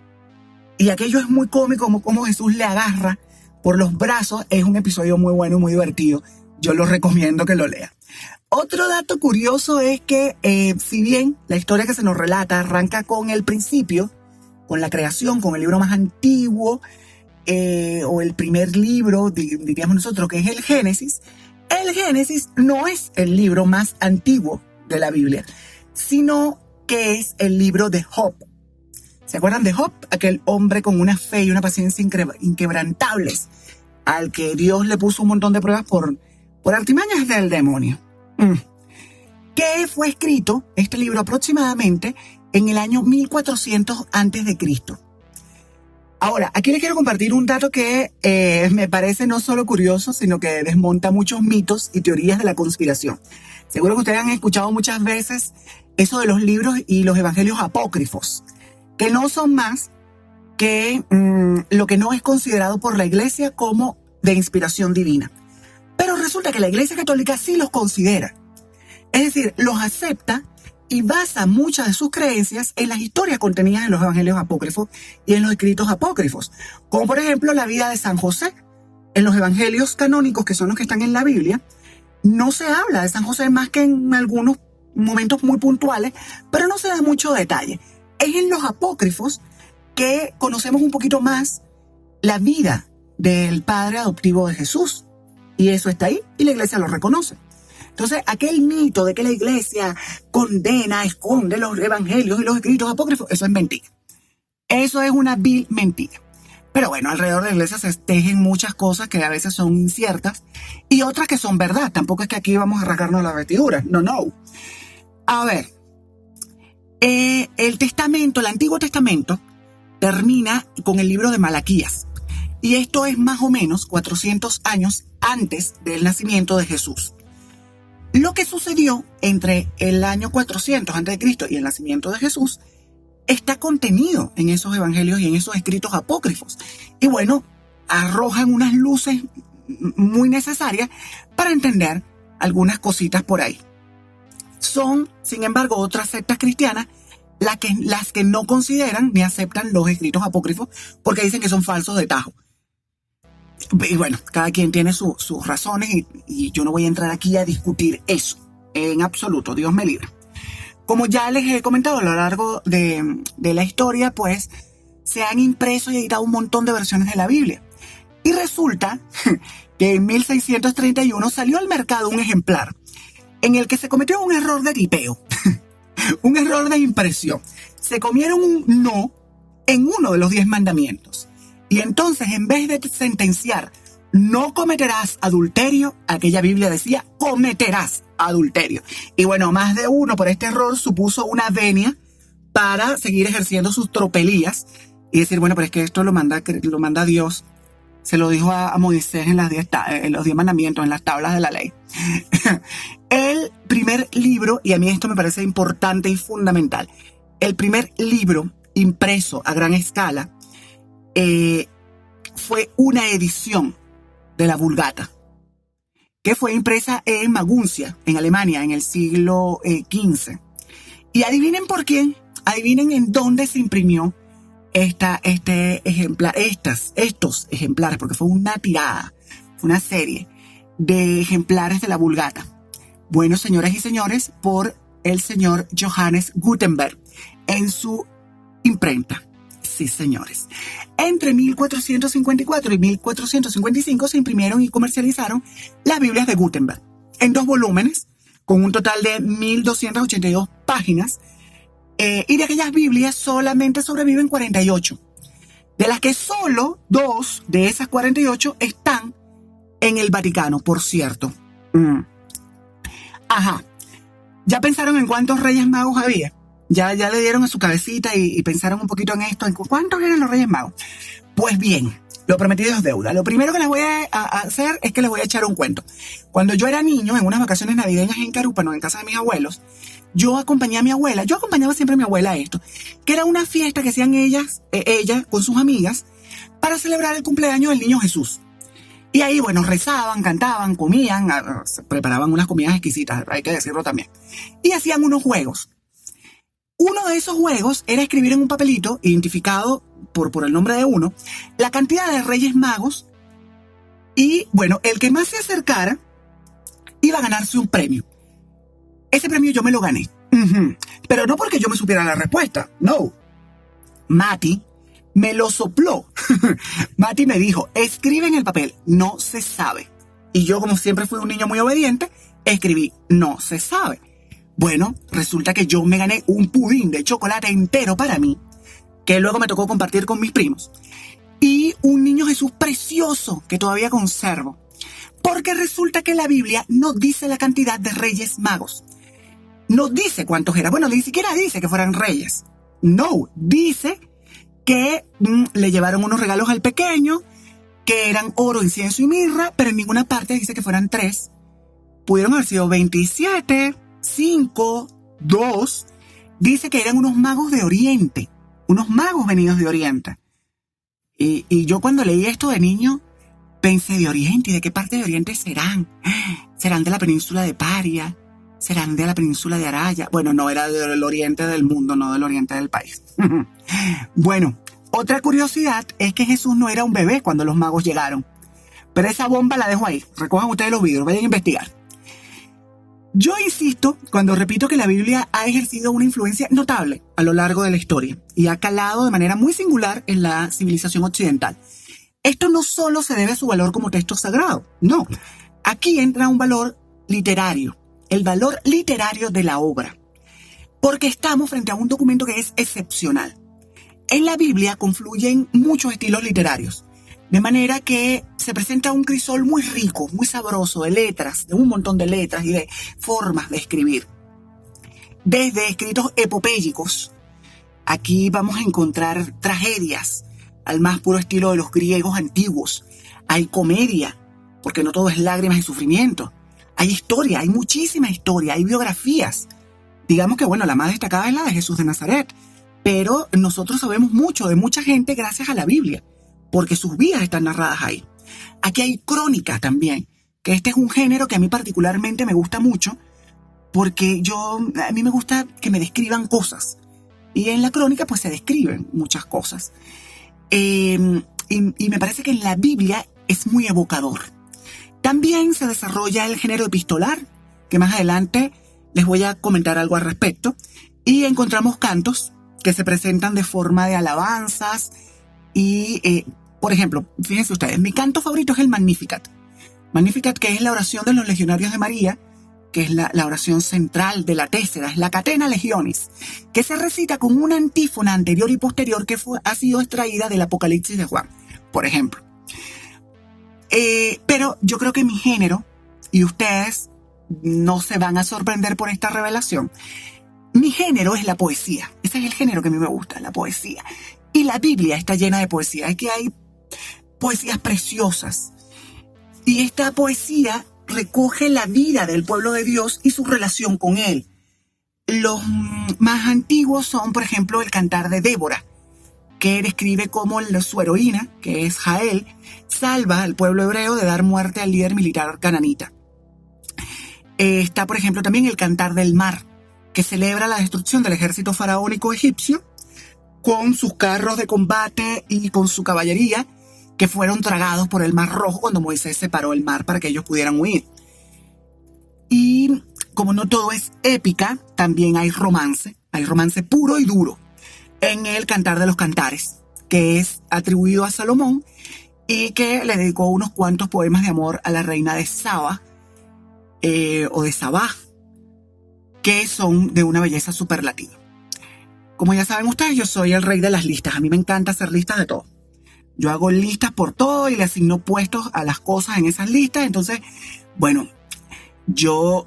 Y aquello es muy cómico, como Jesús le agarra por los brazos. Es un episodio muy bueno y muy divertido. Yo lo recomiendo que lo lea. Otro dato curioso es que si bien la historia que se nos relata arranca con el principio, con la creación, con el libro más antiguo, o el primer libro, diríamos nosotros, que es el Génesis no es el libro más antiguo de la Biblia, sino que es el libro de Job. ¿Se acuerdan de Job? Aquel hombre con una fe y una paciencia inquebrantables, al que Dios le puso un montón de pruebas por artimañas del demonio. Que fue escrito, este libro, aproximadamente en el año 1400 a.C. Ahora, aquí les quiero compartir un dato que me parece no solo curioso, sino que desmonta muchos mitos y teorías de la conspiración. Seguro que ustedes han escuchado muchas veces eso de los libros y los evangelios apócrifos, que no son más que lo que no es considerado por la iglesia como de inspiración divina. Pero resulta que la iglesia católica sí los considera. Es decir, los acepta y basa muchas de sus creencias en las historias contenidas en los evangelios apócrifos y en los escritos apócrifos. Como por ejemplo la vida de San José. En los evangelios canónicos, que son los que están en la Biblia, no se habla de San José más que en algunos momentos muy puntuales, pero no se da mucho detalle. Es en los apócrifos que conocemos un poquito más la vida del padre adoptivo de Jesús. Y eso está ahí y la iglesia lo reconoce. Entonces, aquel mito de que la iglesia condena, esconde los evangelios y los escritos apócrifos, eso es mentira. Eso es una vil mentira. Pero bueno, alrededor de la iglesia se tejen muchas cosas que a veces son inciertas y otras que son verdad. Tampoco es que aquí vamos a rasgarnos las vestiduras. No. A ver, el testamento, el Antiguo Testamento, termina con el libro de Malaquías. Y esto es más o menos 400 años antes del nacimiento de Jesús. Lo que sucedió entre el año 400 a.C. y el nacimiento de Jesús está contenido en esos evangelios y en esos escritos apócrifos. Y bueno, arrojan unas luces muy necesarias para entender algunas cositas por ahí. Son, sin embargo, otras sectas cristianas las que no consideran ni aceptan los escritos apócrifos porque dicen que son falsos de tajo. Y bueno, cada quien tiene sus razones y yo no voy a entrar aquí a discutir eso en absoluto, Dios me libre. Como ya les he comentado a lo largo de la historia, pues se han impreso y editado un montón de versiones de la Biblia. Y resulta que en 1631 salió al mercado un ejemplar en el que se cometió un error de tipeo, un error de impresión. Se comieron un no en uno de los 10 mandamientos. Y entonces, en vez de sentenciar, no cometerás adulterio, aquella Biblia decía, cometerás adulterio. Y bueno, más de uno por este error supuso una venia para seguir ejerciendo sus tropelías y decir, bueno, pero es que esto lo manda Dios. Se lo dijo a Moisés en los 10 mandamientos, en las tablas de la ley. El primer libro, y a mí esto me parece importante y fundamental, el primer libro impreso a gran escala fue una edición de la Vulgata, que fue impresa en Maguncia, en Alemania, en el siglo XV. Y adivinen por quién, adivinen en dónde se imprimió estos ejemplares, porque fue una tirada, una serie de ejemplares de la Vulgata. Bueno, señoras y señores, por el señor Johannes Gutenberg en su imprenta. Sí, señores. Entre 1454 y 1455 se imprimieron y comercializaron las Biblias de Gutenberg en 2 volúmenes, con un total de 1282 páginas. Y de aquellas Biblias solamente sobreviven 48, de las que solo 2 de esas 48 están en el Vaticano, por cierto. Ajá. ¿Ya pensaron en cuántos Reyes Magos había? Ya le dieron a su cabecita y pensaron un poquito en esto, en cuántos eran los Reyes Magos. Pues bien, lo prometido es deuda. Lo primero que les voy a hacer es que les voy a echar un cuento. Cuando yo era niño, en unas vacaciones navideñas en Carúpano, en casa de mis abuelos, yo acompañaba siempre a mi abuela a esto, que era una fiesta que hacían ella con sus amigas para celebrar el cumpleaños del niño Jesús. Y ahí, bueno, rezaban, cantaban, comían, preparaban unas comidas exquisitas, hay que decirlo también. Y hacían unos juegos. Uno de esos juegos era escribir en un papelito, identificado por el nombre de uno, la cantidad de Reyes Magos. Y, bueno, el que más se acercara iba a ganarse un premio. Ese premio yo me lo gané. Pero no porque yo me supiera la respuesta, no. Mati me lo sopló. Mati me dijo, escribe en el papel, no se sabe. Y yo, como siempre fui un niño muy obediente, escribí, no se sabe. Bueno, resulta que yo me gané un pudín de chocolate entero para mí, que luego me tocó compartir con mis primos, y un niño Jesús precioso que todavía conservo. Porque resulta que la Biblia no dice la cantidad de reyes magos. No dice cuántos eran. Bueno, ni siquiera dice que fueran reyes. No, dice que le llevaron unos regalos al pequeño, que eran oro, incienso y mirra, pero en ninguna parte dice que fueran 3. Pudieron haber sido 27, 5, 2. Dice que eran unos magos de Oriente, unos magos venidos de Oriente. Y yo cuando leí esto de niño, pensé, ¿de Oriente? ¿Y de qué parte de Oriente serán? ¿Serán de la península de Paria? ¿Serán de la península de Araya? Bueno, no, era del oriente del mundo, no del oriente del país. Bueno, otra curiosidad es que Jesús no era un bebé cuando los magos llegaron. Pero esa bomba la dejo ahí. Recojan ustedes los vidrios, vayan a investigar. Yo insisto cuando repito que la Biblia ha ejercido una influencia notable a lo largo de la historia y ha calado de manera muy singular en la civilización occidental. Esto no solo se debe a su valor como texto sagrado, no. Aquí entra un valor literario, el valor literario de la obra, porque estamos frente a un documento que es excepcional. En la Biblia confluyen muchos estilos literarios, de manera que se presenta un crisol muy rico, muy sabroso de letras, de un montón de letras y de formas de escribir. Desde escritos epopélicos, aquí vamos a encontrar tragedias, al más puro estilo de los griegos antiguos. Hay comedia, porque no todo es lágrimas y sufrimiento. Hay historia, hay muchísima historia, hay biografías. Digamos que, bueno, la más destacada es la de Jesús de Nazaret, pero nosotros sabemos mucho de mucha gente gracias a la Biblia, porque sus vidas están narradas ahí. Aquí hay crónicas también, que este es un género que a mí particularmente me gusta mucho, porque a mí me gusta que me describan cosas. Y en la crónica pues se describen muchas cosas. Y me parece que en la Biblia es muy evocador. También se desarrolla el género epistolar, que más adelante les voy a comentar algo al respecto. Y encontramos cantos que se presentan de forma de alabanzas. Y, por ejemplo, fíjense ustedes, mi canto favorito es el Magnificat. Magnificat, que es la oración de los legionarios de María, que es la oración central de la Tésera, es la Catena Legionis, que se recita con una antífona anterior y posterior que ha sido extraída del Apocalipsis de Juan, por ejemplo. Pero yo creo que mi género, y ustedes no se van a sorprender por esta revelación, mi género es la poesía. Ese es el género que a mí me gusta, la poesía. Y la Biblia está llena de poesía. Es que hay poesías preciosas. Y esta poesía recoge la vida del pueblo de Dios y su relación con él. Los más antiguos son, por ejemplo, el Cantar de Débora, que describe cómo su heroína, que es Jael, salva al pueblo hebreo de dar muerte al líder militar cananita. Está, por ejemplo, también el Cantar del Mar, que celebra la destrucción del ejército faraónico egipcio con sus carros de combate y con su caballería, que fueron tragados por el Mar Rojo cuando Moisés separó el mar para que ellos pudieran huir. Y como no todo es épica, también hay romance puro y duro en el Cantar de los Cantares, que es atribuido a Salomón y que le dedicó unos cuantos poemas de amor a la reina de Saba, o de Sabá, que son de una belleza superlativa. Como ya saben ustedes, yo soy el rey de las listas. A mí me encanta hacer listas de todo. Yo hago listas por todo y le asigno puestos a las cosas en esas listas. Entonces, bueno, yo,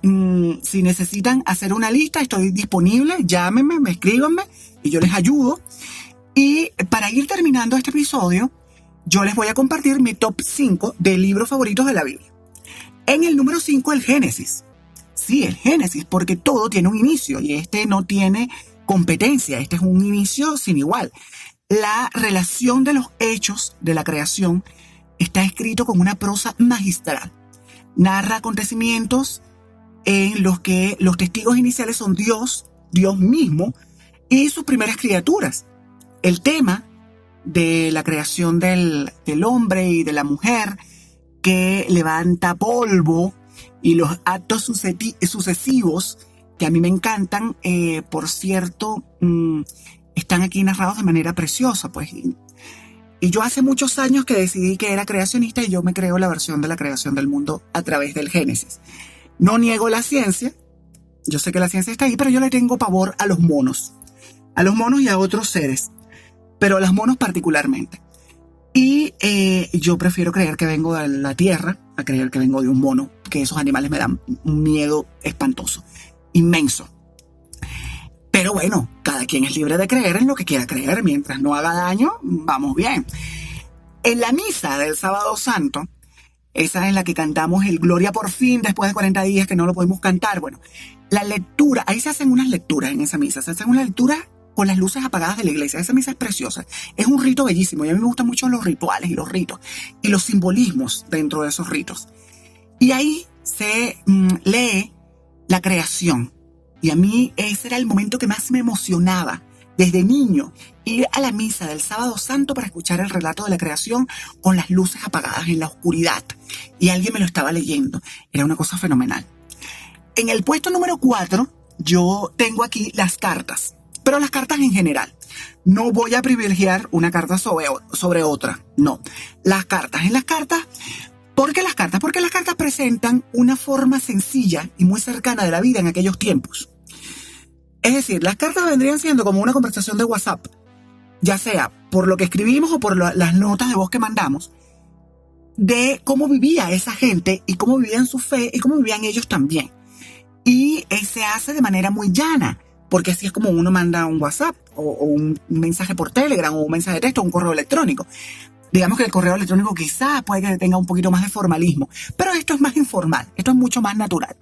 si necesitan hacer una lista, estoy disponible. Llámenme, escríbanme y yo les ayudo. Y para ir terminando este episodio, yo les voy a compartir mi top 5 de libros favoritos de la Biblia. En el número 5, el Génesis. Sí, el Génesis, porque todo tiene un inicio y este no tiene competencia. Este es un inicio sin igual. La relación de los hechos de la creación está escrito con una prosa magistral. Narra acontecimientos en los que los testigos iniciales son Dios mismo y sus primeras criaturas. El tema de la creación del hombre y de la mujer que levanta polvo y los actos sucesivos que a mí me encantan, por cierto, están aquí narrados de manera preciosa, pues. Y yo hace muchos años que decidí que era creacionista y yo me creo la versión de la creación del mundo a través del Génesis. No niego la ciencia, Yo sé que la ciencia está ahí, pero yo le tengo pavor a los monos. A los monos y a otros seres, pero a los monos particularmente. Y yo prefiero creer que vengo de la Tierra a creer que vengo de un mono, que esos animales me dan un miedo espantoso, inmenso. Pero bueno, cada quien es libre de creer en lo que quiera creer, mientras no haga daño, vamos bien. En la misa del Sábado Santo, esa en la que cantamos el Gloria por fin después de 40 días que no lo podemos cantar, bueno, la lectura, ahí se hacen unas lecturas en esa misa, se hacen unas lecturas con las luces apagadas de la iglesia. Esa misa es preciosa, es un rito bellísimo y a mí me gustan mucho los rituales y los ritos y los simbolismos dentro de esos ritos. Y ahí se lee la creación y a mí ese era el momento que más me emocionaba desde niño, ir a la misa del Sábado Santo para escuchar el relato de la creación con las luces apagadas en la oscuridad y alguien me lo estaba leyendo. Era una cosa fenomenal. En el puesto número 4 yo tengo aquí las cartas, pero las cartas en general. No voy a privilegiar una carta sobre otra, no. Las cartas. En las cartas, ¿por qué las cartas? Porque las cartas presentan una forma sencilla y muy cercana de la vida en aquellos tiempos. Es decir, las cartas vendrían siendo como una conversación de WhatsApp, ya sea por lo que escribimos o por las notas de voz que mandamos, de cómo vivía esa gente y cómo vivían su fe y cómo vivían ellos también. Y se hace de manera muy llana, porque así es como uno manda un WhatsApp o un mensaje por Telegram o un mensaje de texto o un correo electrónico. Digamos que el correo electrónico quizás puede que tenga un poquito más de formalismo, pero esto es más informal, esto es mucho más natural.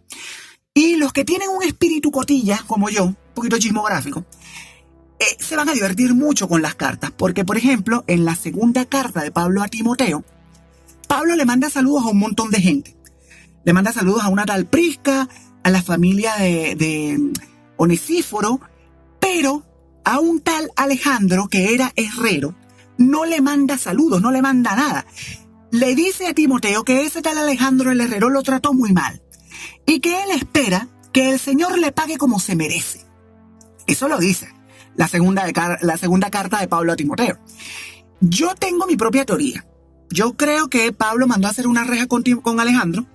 Y los que tienen un espíritu cotilla, como yo, un poquito chismográfico, se van a divertir mucho con las cartas, porque por ejemplo, en la segunda carta de Pablo a Timoteo, Pablo le manda saludos a un montón de gente. Le manda saludos a una tal Prisca, a la familia de Onesíforo, pero a un tal Alejandro, que era herrero, no le manda saludos, no le manda nada. Le dice a Timoteo que ese tal Alejandro el herrero lo trató muy mal y que él espera que el Señor le pague como se merece. Eso lo dice la segunda carta de Pablo a Timoteo. Yo tengo mi propia teoría. Yo creo que Pablo mandó a hacer una reja con Alejandro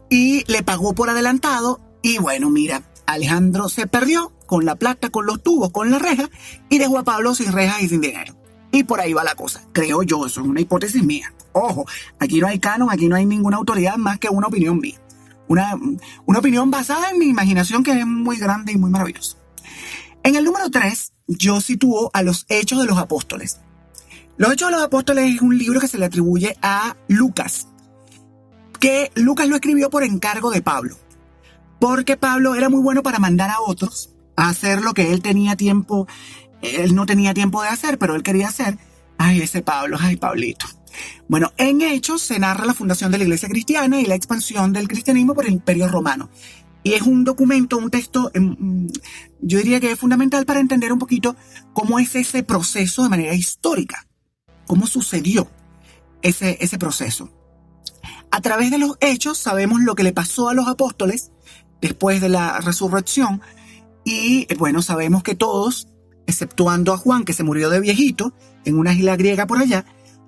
y le pagó por adelantado y bueno, mira, Alejandro se perdió con la plata, con los tubos, con la reja y dejó a Pablo sin rejas y sin dinero. Y por ahí va la cosa, creo yo, eso es una hipótesis mía. Ojo, aquí no hay canon, aquí no hay ninguna autoridad más que una opinión mía. Una opinión basada en mi imaginación que es muy grande y muy maravillosa. En el número 3, yo sitúo a los Hechos de los Apóstoles. Los Hechos de los Apóstoles es un libro que se le atribuye a Lucas, que Lucas lo escribió por encargo de Pablo, porque Pablo era muy bueno para mandar a otros a hacer lo que él no tenía tiempo de hacer, pero él quería hacer. Ay, ese Pablo, ay, Pablito. Bueno, en Hechos se narra la fundación de la iglesia cristiana y la expansión del cristianismo por el Imperio Romano. Y es un documento, un texto, yo diría que es fundamental para entender un poquito cómo es ese proceso de manera histórica, cómo sucedió ese proceso. A través de los Hechos sabemos lo que le pasó a los apóstoles después de la resurrección y bueno, sabemos que todos, exceptuando a Juan, que se murió de viejito en una isla griega por allá,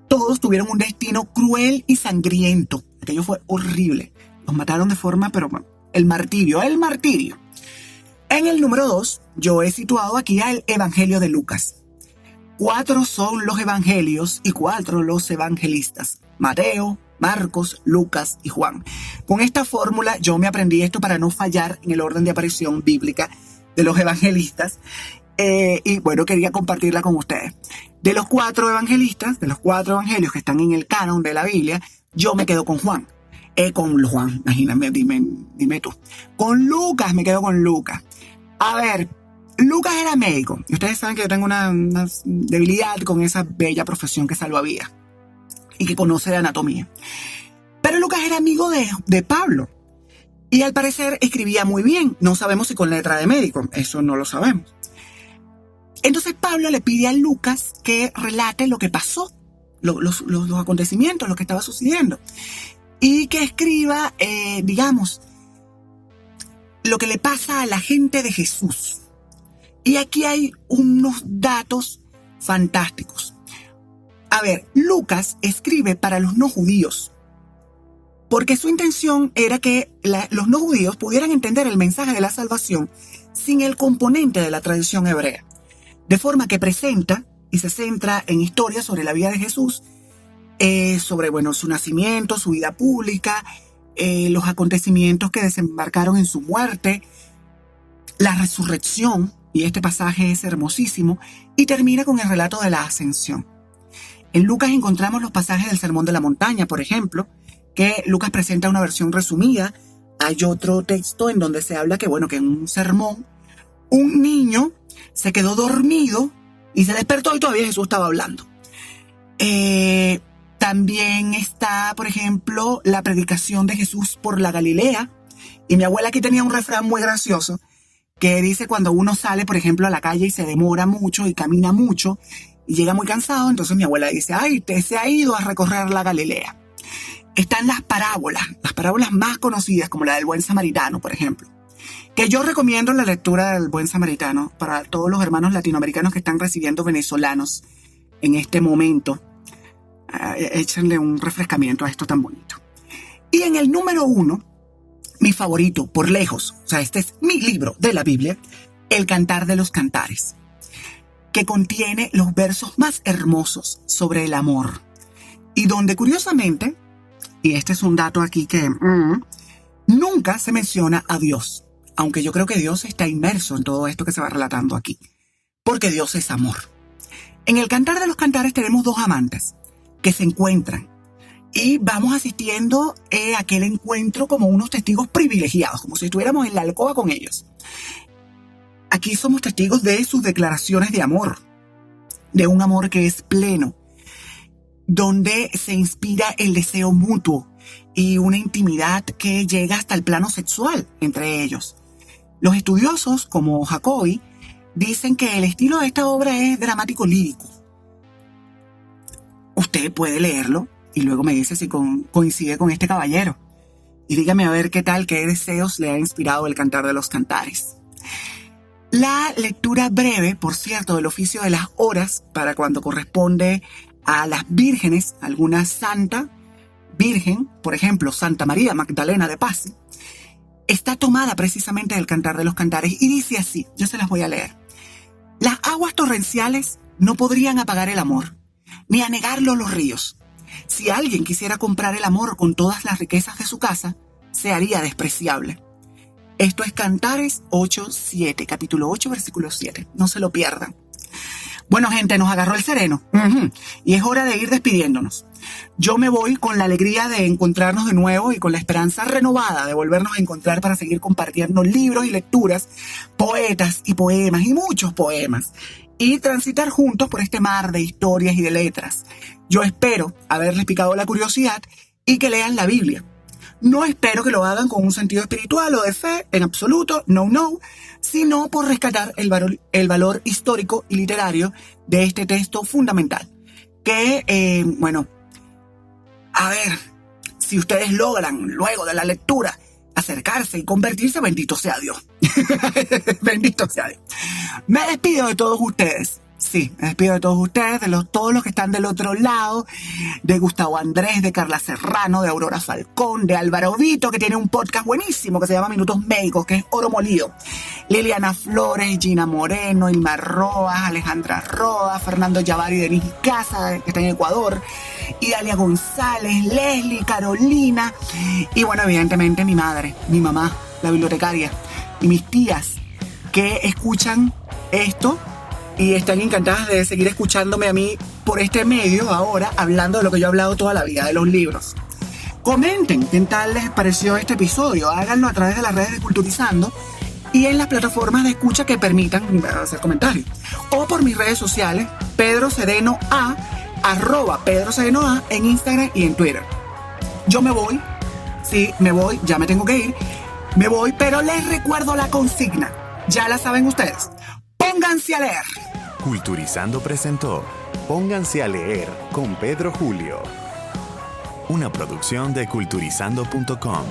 todos tuvieron un destino cruel y sangriento. Aquello fue horrible. Los mataron de forma, pero bueno, el martirio. En el número 2, yo he situado aquí al Evangelio de Lucas. 4 son los evangelios y 4 los evangelistas. Mateo, Marcos, Lucas y Juan. Con esta fórmula yo me aprendí esto para no fallar en el orden de aparición bíblica de los evangelistas. Y bueno, quería compartirla con ustedes. De los 4 evangelistas, de los 4 evangelios que están en el canon de la Biblia, yo me quedo con Juan. Imagínate, dime tú. Con Lucas, me quedo con Lucas. A ver, Lucas era médico. Y ustedes saben que yo tengo una debilidad con esa bella profesión que salva vidas y que conoce de anatomía. Pero Lucas era amigo de Pablo. Y al parecer escribía muy bien. No sabemos si con letra de médico. Eso no lo sabemos. Entonces Pablo le pide a Lucas que relate lo que pasó, los acontecimientos, lo que estaba sucediendo. Y que escriba, digamos, lo que le pasa a la gente de Jesús. Y aquí hay unos datos fantásticos. A ver, Lucas escribe para los no judíos. porque su intención era que los no judíos pudieran entender el mensaje de la salvación sin el componente de la tradición hebrea, de forma que presenta y se centra en historias sobre la vida de Jesús, sobre su nacimiento, su vida pública, los acontecimientos que desembarcaron en su muerte, la resurrección, y este pasaje es hermosísimo, y termina con el relato de la ascensión. En Lucas encontramos los pasajes del Sermón de la Montaña, por ejemplo, que Lucas presenta una versión resumida. Hay otro texto en donde se habla que en un sermón, un niño se quedó dormido y se despertó y todavía Jesús estaba hablando. También está, por ejemplo, la predicación de Jesús por la Galilea. Y mi abuela aquí tenía un refrán muy gracioso que dice cuando uno sale, por ejemplo, a la calle y se demora mucho y camina mucho y llega muy cansado, entonces mi abuela dice, se ha ido a recorrer la Galilea. Están las parábolas más conocidas, como la del Buen Samaritano, por ejemplo, que yo recomiendo la lectura del Buen Samaritano para todos los hermanos latinoamericanos que están recibiendo venezolanos en este momento. Échenle un refrescamiento a esto tan bonito. Y en el número 1, mi favorito por lejos, este es mi libro de la Biblia, El Cantar de los Cantares, que contiene los versos más hermosos sobre el amor. Y donde curiosamente, y este es un dato aquí que nunca se menciona a Dios, aunque yo creo que Dios está inmerso en todo esto que se va relatando aquí, porque Dios es amor. En el Cantar de los Cantares tenemos dos amantes que se encuentran y vamos asistiendo a aquel encuentro como unos testigos privilegiados, como si estuviéramos en la alcoba con ellos. Aquí somos testigos de sus declaraciones de amor, de un amor que es pleno, donde se inspira el deseo mutuo y una intimidad que llega hasta el plano sexual entre ellos. Los estudiosos, como Jacobi, dicen que el estilo de esta obra es dramático lírico. Usted puede leerlo y luego me dice si coincide con este caballero. Y dígame a ver qué deseos le ha inspirado el Cantar de los Cantares. La lectura breve, por cierto, del oficio de las horas, para cuando corresponde a las vírgenes, alguna santa virgen, por ejemplo, Santa María Magdalena de Pasi, está tomada precisamente del Cantar de los Cantares y dice así, yo se las voy a leer. Las aguas torrenciales no podrían apagar el amor, ni anegarlo los ríos. Si alguien quisiera comprar el amor con todas las riquezas de su casa, se haría despreciable. Esto es Cantares 8:7, capítulo 8, versículo 7. No se lo pierdan. Bueno, gente, nos agarró el sereno. Y es hora de ir despidiéndonos. Yo me voy con la alegría de encontrarnos de nuevo y con la esperanza renovada de volvernos a encontrar para seguir compartiendo libros y lecturas, poetas y poemas y muchos poemas, y transitar juntos por este mar de historias y de letras. Yo espero haberles picado la curiosidad y que lean la Biblia. No espero que lo hagan con un sentido espiritual o de fe, en absoluto, no, sino por rescatar el valor histórico y literario de este texto fundamental. Que, a ver, si ustedes logran, luego de la lectura, acercarse y convertirse, bendito sea Dios. Bendito sea Dios. Me despido de todos ustedes. Sí, me despido de todos ustedes, todos los que están del otro lado, de Gustavo Andrés, de Carla Serrano, de Aurora Falcón, de Álvaro Vito, que tiene un podcast buenísimo que se llama Minutos Médicos, que es oro molido. Liliana Flores, Gina Moreno, Ilmar Roas, Alejandra Rodas, Fernando Yavari, Denis Casa, que está en Ecuador, Idalia González, Leslie, Carolina, y evidentemente mi madre, mi mamá, la bibliotecaria, y mis tías, que escuchan esto y están encantadas de seguir escuchándome a mí por este medio ahora, hablando de lo que yo he hablado toda la vida, de los libros. Comenten qué tal les pareció este episodio. Háganlo a través de las redes de Culturizando y en las plataformas de escucha que permitan hacer comentarios. O por mis redes sociales, Pedro Sedeno A, @PedroSedenoA en Instagram y en Twitter. Yo me voy. Sí, me voy. Ya me tengo que ir. Me voy, pero les recuerdo la consigna. Ya la saben ustedes. Pónganse a leer. Culturizando presentó Pónganse a leer con Pedro Julio. Una producción de culturizando.com.